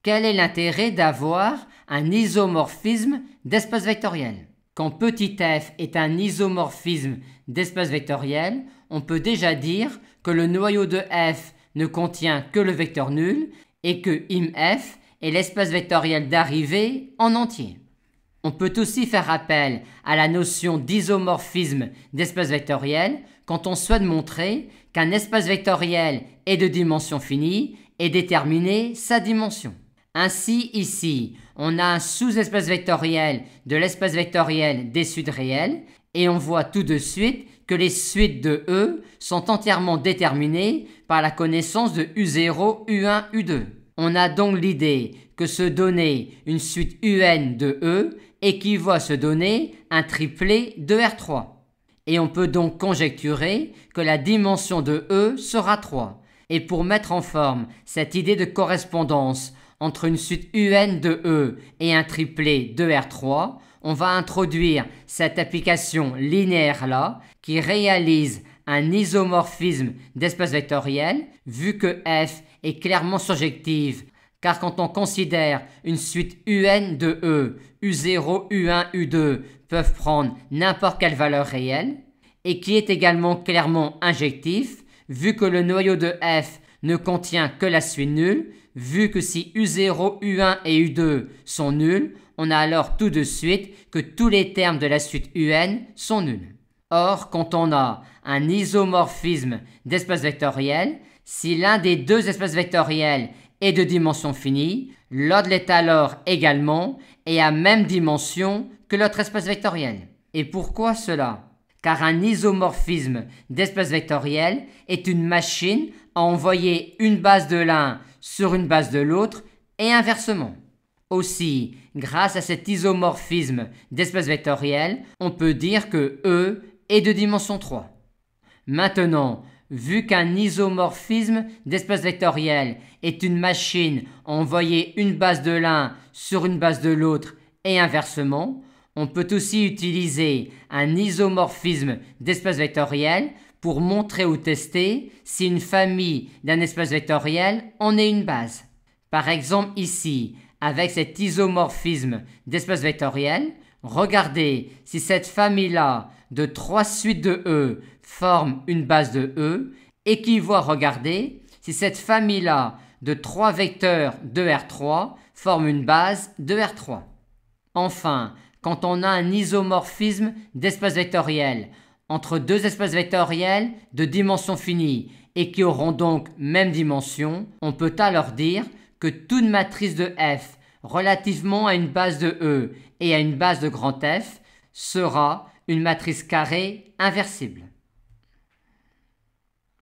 Quel est l'intérêt d'avoir un isomorphisme d'espace vectoriel? Quand petit f est un isomorphisme d'espace vectoriel, on peut déjà dire que le noyau de f ne contient que le vecteur nul et que IMF est l'espace vectoriel d'arrivée en entier. On peut aussi faire appel à la notion d'isomorphisme d'espace vectoriel quand on souhaite montrer qu'un espace vectoriel est de dimension finie et déterminer sa dimension. Ainsi, ici, on a un sous-espace vectoriel de l'espace vectoriel des suites réelles et on voit tout de suite que les suites de E sont entièrement déterminées par la connaissance de U0, U1, U2. On a donc l'idée que se donner une suite UN de E équivaut à se donner un triplet de R3. Et on peut donc conjecturer que la dimension de E sera 3. Et pour mettre en forme cette idée de correspondance entre une suite UN de E et un triplet de R3, on va introduire cette application linéaire-là qui réalise un isomorphisme d'espace vectoriel vu que F est clairement surjective, car quand on considère une suite UN de E, U0, U1, U2 peuvent prendre n'importe quelle valeur réelle, et qui est également clairement injectif, vu que le noyau de F ne contient que la suite nulle, vu que si U0, U1 et U2 sont nuls, on a alors tout de suite que tous les termes de la suite UN sont nuls. Or, quand on a un isomorphisme d'espace vectoriel, si l'un des deux espaces vectoriels est de dimension finie, l'autre l'est alors également et à même dimension que l'autre espace vectoriel. Et pourquoi cela? Car un isomorphisme d'espace vectoriel est une machine à envoyer une base de l'un sur une base de l'autre et inversement. Aussi, grâce à cet isomorphisme d'espace vectoriel, on peut dire que E est de dimension 3. Maintenant, vu qu'un isomorphisme d'espace vectoriel est une machine à envoyer une base de l'un sur une base de l'autre et inversement, on peut aussi utiliser un isomorphisme d'espace vectoriel pour montrer ou tester si une famille d'un espace vectoriel en est une base. Par exemple ici, avec cet isomorphisme d'espace vectoriel, regardez si cette famille-là de 3 suites de E forme une base de E, équivaut à regarder si cette famille-là de 3 vecteurs de R3 forme une base de R3. Enfin, quand on a un isomorphisme d'espace vectoriel entre deux espaces vectoriels de dimension finie et qui auront donc même dimension, on peut alors dire que toute matrice de F relativement à une base de E et à une base de grand F sera une matrice carrée inversible.